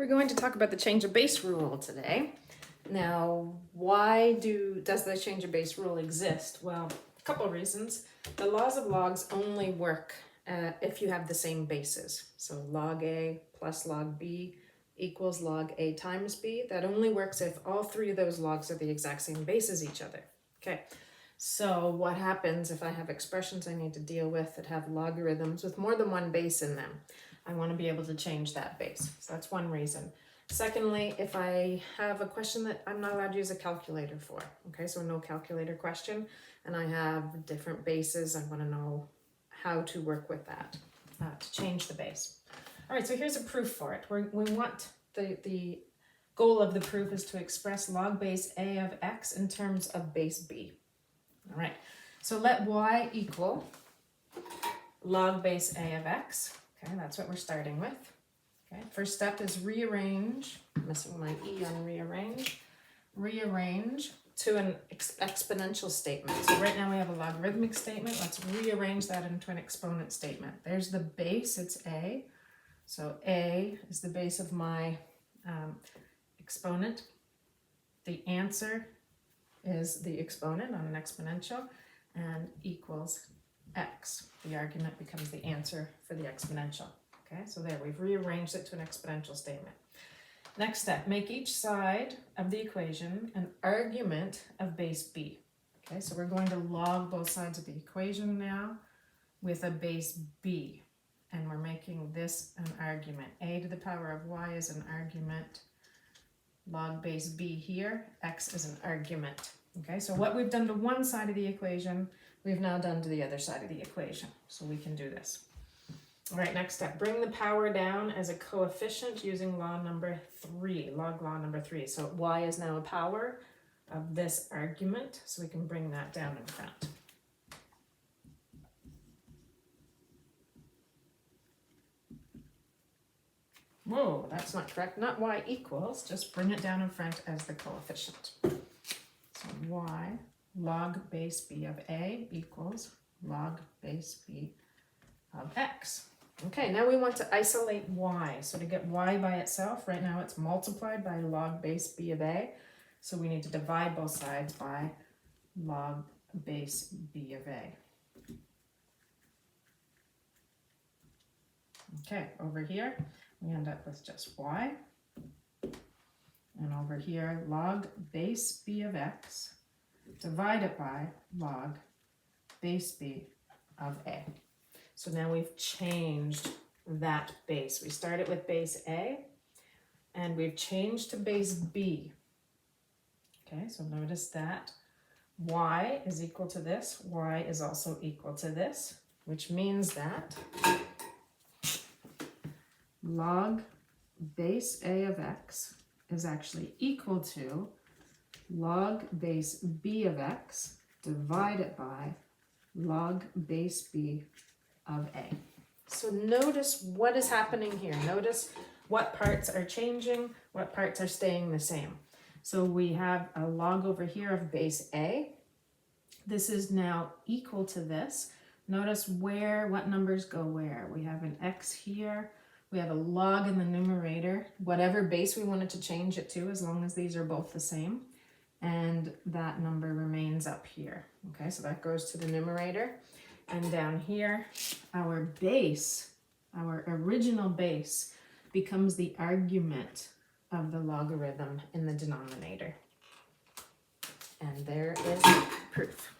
We're going to talk about the change of base rule today. Now, why does the change of base rule exist? Well, a couple of reasons. The laws of logs only work if you have the same bases. So log A plus log B equals log A times B. That only works if all three of those logs are the exact same base as each other. Okay, so what happens if I have expressions I need to deal with that have logarithms with more than one base in them? I want to be able to change that base. So that's one reason. Secondly, if I have a question that I'm not allowed to use a calculator for, okay, so no calculator question, and I have different bases, I want to know how to work with that to change the base. All right, so here's a proof for it. We want the goal of the proof is to express log base A of x in terms of base B. All right, so let y equal log base A of x. Okay, that's what we're starting with. Okay, first step is rearrange, I'm missing my E on rearrange to an exponential statement. So right now we have a logarithmic statement. Let's rearrange that into an exponent statement. There's the base, it's A. So A is the base of my exponent. The answer is the exponent on an exponential and equals x. The argument becomes the answer for the exponential. Okay, so there, we've rearranged it to an exponential statement. Next step, make each side of the equation an argument of base b. Okay, so we're going to log both sides of the equation now with a base b. And we're making this an argument. A to the power of y is an argument. Log base b here, x is an argument. Okay, so what we've done to one side of the equation, we've now done to the other side of the equation. So we can do this. All right, next step, bring the power down as a coefficient using law number 3, log law number 3. So y is now a power of this argument, so we can bring that down in front. Whoa, that's not correct. Not y equals, just bring it down in front as the coefficient. So y log base b of a equals log base b of x. Okay, now we want to isolate y. So to get y by itself, right now it's multiplied by log base b of a. So we need to divide both sides by log base b of a. Okay, over here we end up with just y. And over here, log base b of x divided by log base b of a. So now we've changed that base. We started with base A, and we've changed to base B. Okay, so notice that y is equal to this. Y is also equal to this, which means that log base A of x is actually equal to log base b of x divided by log base b of a. So notice what is happening here. Notice what parts are changing, what parts are staying the same. So we have a log over here of base a. This is now equal to this. Notice what numbers go where. We have an x here. We have a log in the numerator, whatever base we wanted to change it to, as long as these are both the same. And that number remains up here. Okay, so that goes to the numerator. And down here, our base, our original base, becomes the argument of the logarithm in the denominator. And there is proof.